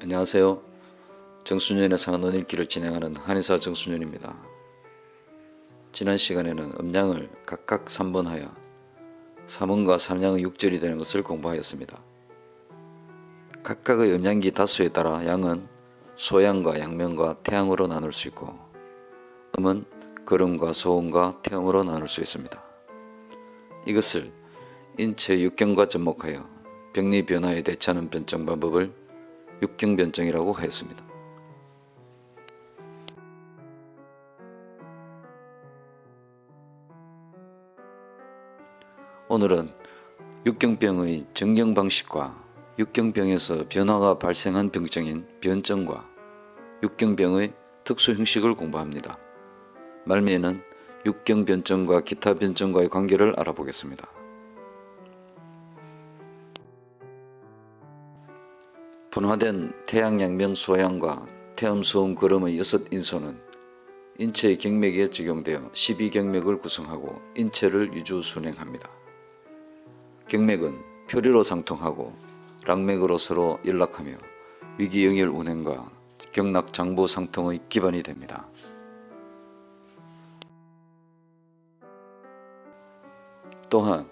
안녕하세요. 정순현의 상한론 읽기를 진행하는 한의사 정순현입니다. 지난 시간에는 음양을 각각 3번하여 3음과 3양의 6절이 되는 것을 공부하였습니다. 각각의 음양기 다수에 따라 양은 소양과 양명과 태양으로 나눌 수 있고 음은 걸음과 소음과 태음으로 나눌 수 있습니다. 이것을 인체 육경과 접목하여 병리 변화에 대처하는 변증 방법을 육경변증이라고 하였습니다. 오늘은 육경병의 정경 방식과 육경병에서 변화가 발생한 병증인 변증과 육경병의 특수 형식을 공부합니다. 말미에는 육경변증과 기타 변증과의 관계를 알아보겠습니다. 분화된 태양, 양명, 소양과 태음, 소음, 걸음의 6인소는 인체의 경맥에 적용되어 12경맥을 구성하고 인체를 유주순행합니다. 경맥은 표리로 상통하고 락맥으로 서로 연락하며 위기영혈 운행과 경락장부 상통의 기반이 됩니다. 또한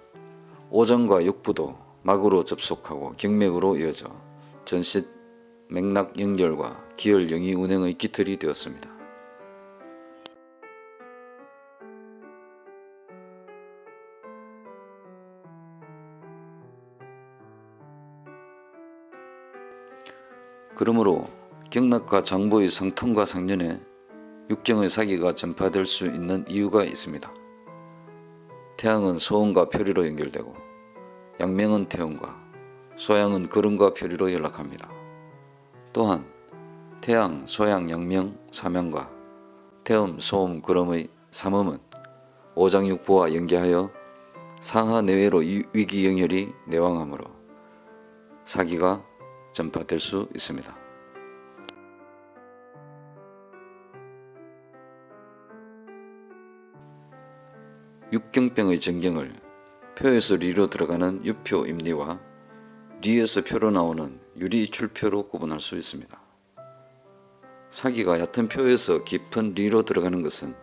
오장과 육부도 막으로 접속하고 경맥으로 이어져 전신 맥락 연결과 기혈 영이 운행의 기틀이 되었습니다. 그러므로 경락과 장부의 상통과 상련에 육경의 사기가 전파될 수 있는 이유가 있습니다. 태양은 소음과 표리로 연결되고 양명은 태음과 소양은 걸음과 표리로 연락합니다. 또한 태양, 소양, 양명, 삼양과 태음, 소음, 걸음의 삼음은 오장육부와 연계하여 상하 내외로 위기영혈이 내왕하므로 사기가 전파될 수 있습니다. 육경병의 전경을 표에서 리로 들어가는 유표 임리와 리에서 표로 나오는 유리 출표로 구분할 수 있습니다. 사기가 얕은 표에서 깊은 리로 들어가는 것은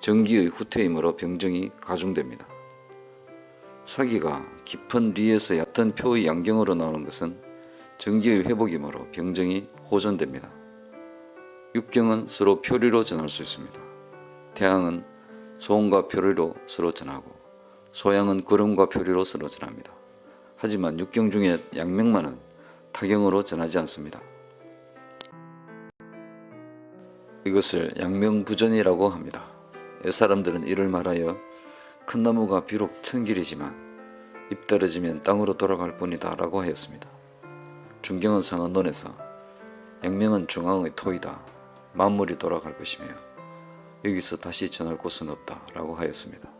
전기의 후퇴이므로 병증이 가중됩니다. 사기가 깊은 리에서 얕은 표의 양경으로 나오는 것은 전기의 회복이므로 병증이 호전됩니다. 육경은 서로 표리로 전할 수 있습니다. 태양은 소음과 표리로 서로 전하고 소양은 걸음과 표리로 서로 전합니다. 하지만 육경 중에 양명만은 타경으로 전하지 않습니다. 이것을 양명부전이라고 합니다. 옛사람들은 이를 말하여 큰 나무가 비록 천길이지만 잎 떨어지면 땅으로 돌아갈 뿐이다 라고 하였습니다. 중경은 상한론에서 양명은 중앙의 토이다. 만물이 돌아갈 것이며 여기서 다시 전할 곳은 없다 라고 하였습니다.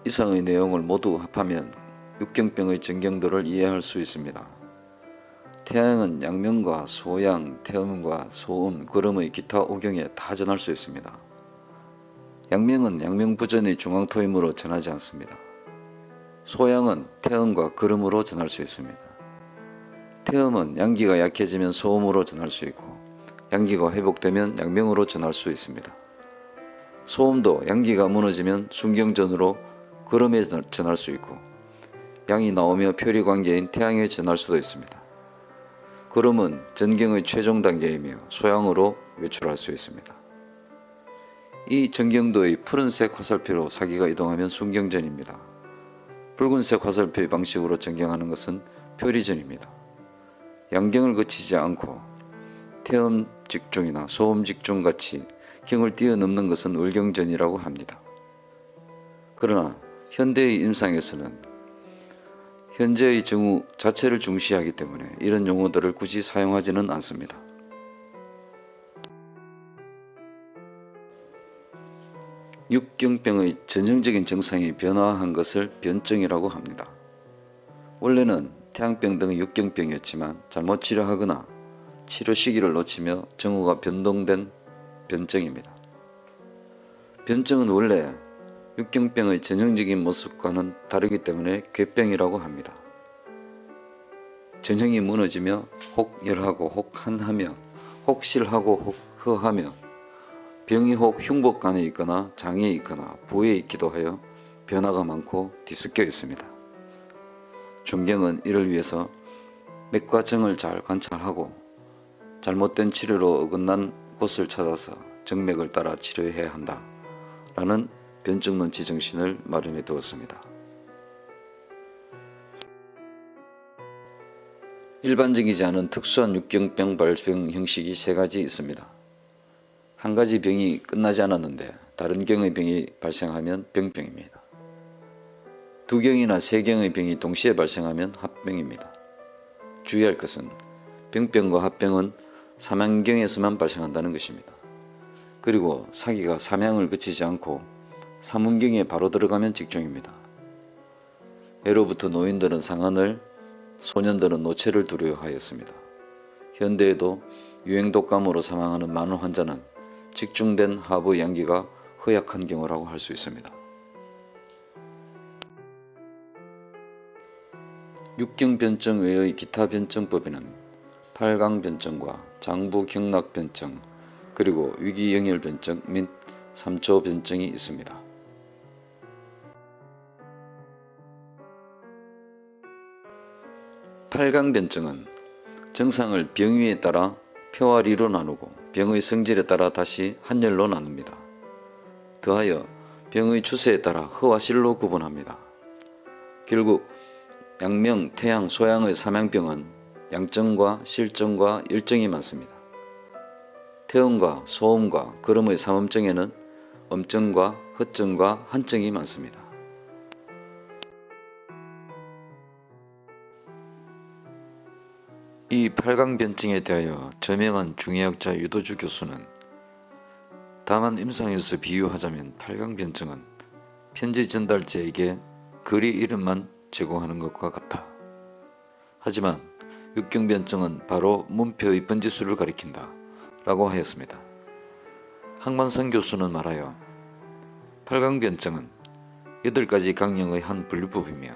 이상의 내용을 모두 합하면 육경병의 전경도를 이해할 수 있습니다. 태양은 양명과 소양, 태음과 소음, 걸음의 기타 오경에 다 전할 수 있습니다. 양명은 양명부전의 중앙토임으로 전하지 않습니다. 소양은 태음과 걸음으로 전할 수 있습니다. 태음은 양기가 약해지면 소음으로 전할 수 있고 양기가 회복되면 양명으로 전할 수 있습니다. 소음도 양기가 무너지면 순경전으로 걸음에 전할 수 있고 양이 나오며 표리관계인 태양에 전할 수도 있습니다. 걸음은 전경의 최종 단계이며 소양으로 외출할 수 있습니다. 이 전경도의 푸른색 화살표로 사기가 이동하면 순경전입니다. 붉은색 화살표의 방식으로 전경하는 것은 표리전입니다. 양경을 거치지 않고 태음 직중이나 소음 직중 같이 경을 뛰어넘는 것은 울경전이라고 합니다. 그러나 현대의 임상에서는 현재의 정우 자체를 중시하기 때문에 이런 용어들을 굳이 사용하지는 않습니다. 육경병의 전형적인 증상이 변화한 것을 변증이라고 합니다. 원래는 태양병 등의 육경병이었지만 잘못 치료하거나 치료 시기를 놓치며 정후가 변동된 변증입니다. 변증은 원래 육경병의 전형적인 모습과는 다르기 때문에 궤병이라고 합니다. 전형이 무너지며 혹 열하고 혹 한하며 혹 실하고 혹 허하며 병이 혹 흉복간에 있거나 장에 있거나 부에 있기도 하여 변화가 많고 뒤섞여 있습니다. 중경은 이를 위해서 맥과 정을 잘 관찰하고 잘못된 치료로 어긋난 곳을 찾아서 정맥을 따라 치료해야 한다 라는 변증론 지정신을 마련해 두었습니다. 일반적이지 않은 특수한 육경병 발병 형식이 세 가지 있습니다. 한 가지 병이 끝나지 않았는데 다른 경의 병이 발생하면 병병입니다. 두 경이나 세 경의 병이 동시에 발생하면 합병입니다. 주의할 것은 병병과 합병은 삼양경에서만 발생한다는 것입니다. 그리고 사기가 삼양을 거치지 않고 삼음경에 바로 들어가면 직종입니다. 예로부터 노인들은 상한을, 소년들은 노체를 두려워하였습니다. 현대에도 유행독감으로 사망하는 많은 환자는 직중된 하부 양기가 허약한 경우라고 할 수 있습니다. 육경변증 외의 기타 변증법에는 팔강변증과 장부경락변증, 그리고 위기영혈변증 및 삼초변증이 있습니다. 팔강변증은 증상을 병위에 따라 표와 리로 나누고 병의 성질에 따라 다시 한열로 나눕니다. 더하여 병의 추세에 따라 허와 실로 구분합니다. 결국 양명, 태양, 소양의 삼양병은 양증과 실증과 열증이 많습니다. 태음과 소음과 거름의 삼음증에는 음증과 허증과 한증이 많습니다. 이 팔강변증에 대하여 저명한 중의학자 유도주 교수는 다만 임상에서 비유하자면 팔강변증은 편지 전달자에게 거리 이름만 제공하는 것과 같다. 하지만 육경변증은 바로 문표의 번지수를 가리킨다 라고 하였습니다. 항만성 교수는 말하여 팔강변증은 8가지 강령의 한 분류법이며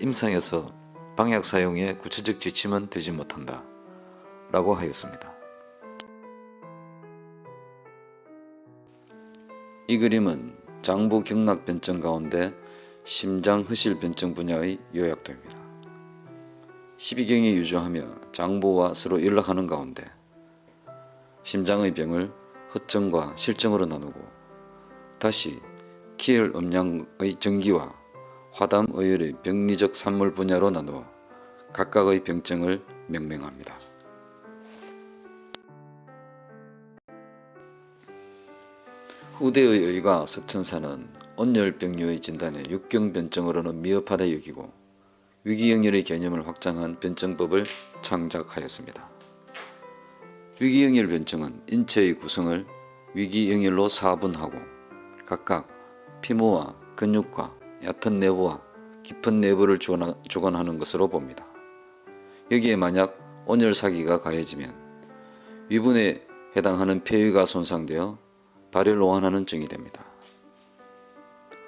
임상에서 방약 사용에 구체적 지침은 되지 못한다 라고 하였습니다. 이 그림은 장부경락변증 가운데 심장허실변증 분야의 요약도입니다. 12경이 유조하며 장부와 서로 연락하는 가운데 심장의 병을 허증과 실증으로 나누고 다시 기혈 음양의 정기와 화담 의열의 병리적 산물 분야로 나누어 각각의 병증을 명명합니다. 후대의 의가 석천사는 온열병류의 진단에 육경변증으로는 미흡하다 여기고 위기영열의 개념을 확장한 변증법을 창작하였습니다. 위기영열변증은 인체의 구성을 위기영열로 사분하고 각각 피부와 근육과 얕은 내부와 깊은 내부를 주관하는 것으로 봅니다. 여기에 만약 온열사기가 가해지면 위분에 해당하는 폐위가 손상되어 발열 오한하는 증이 됩니다.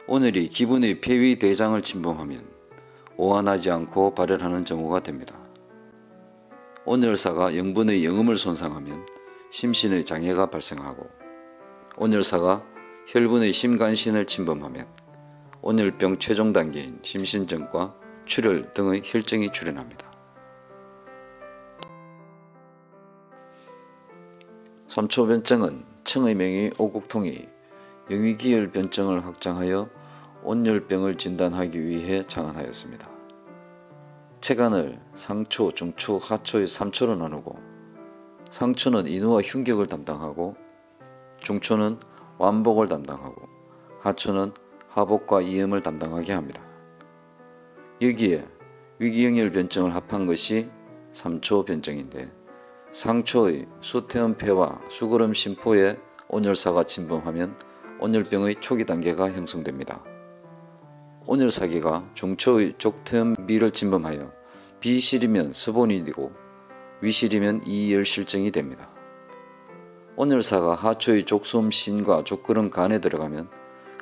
온열이 기분의 폐위 대장을 침범하면 오한하지 않고 발열하는 경우가 됩니다. 온열사가 영분의 영음을 손상하면 심신의 장애가 발생하고 온열사가 혈분의 심간신을 침범하면 온열병 최종 단계인 심신증과 출혈 등의 혈증이 출현합니다. 삼초변증은 청의 명의 오국통이 영위기혈변증을 확장하여 온열병을 진단하기 위해 창안하였습니다. 체간을 상초, 중초, 하초의 3초로 나누고 상초는 인후와 흉격을 담당하고 중초는 완복을 담당하고 하초는 하복과 이음을 담당하게 합니다. 여기에 위기영열변증을 합한 것이 삼초변증인데 상초의 수태음폐와 수거름 심포에 온열사가 침범하면 온열병의 초기 단계가 형성됩니다. 온열사기가 중초의 족태음비를 침범하여 비실이면 스본이 되고 위실이면 이열실증이 됩니다. 온열사가 하초의 족솜신과 족걸음 간에 들어가면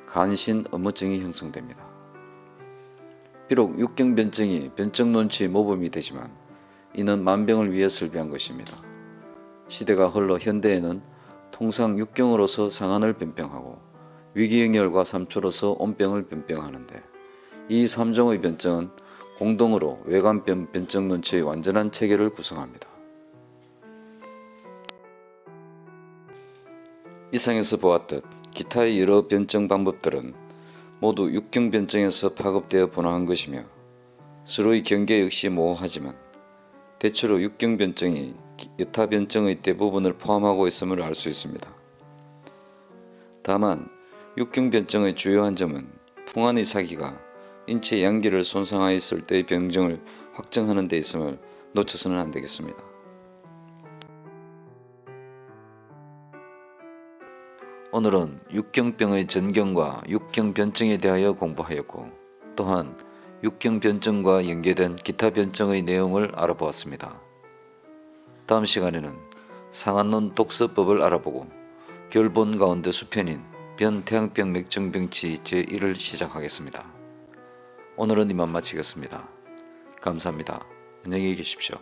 간신 업무증이 형성됩니다. 비록 육경변증이 변증논치의 모범이 되지만 이는 만병을 위해 설비한 것입니다. 시대가 흘러 현대에는 통상 육경으로서 상한을 변병하고 위기행렬과 삼초로서 온병을 변병하는데 이 3종의 변증은 공동으로 외관변 변증논치의 완전한 체계를 구성합니다. 이상에서 보았듯 기타의 여러 변증 방법들은 모두 육경변증에서 파급되어 분화한 것이며 서로의 경계 역시 모호하지만 대체로 육경변증이 여타 변증의 대부분을 포함하고 있음을 알 수 있습니다. 다만 육경변증의 주요한 점은 풍한의 사기가 인체 양기를 손상하였을 때의 병증을 확정하는 데 있음을 놓쳐서는 안 되겠습니다. 오늘은 육경병의 전경과 육경변증에 대하여 공부하였고 또한 육경변증과 연계된 기타 변증의 내용을 알아보았습니다. 다음 시간에는 상한론 독서법을 알아보고 결본 가운데 수편인 변태양병 맥증병치 제1을 시작하겠습니다. 오늘은 이만 마치겠습니다. 감사합니다. 안녕히 계십시오.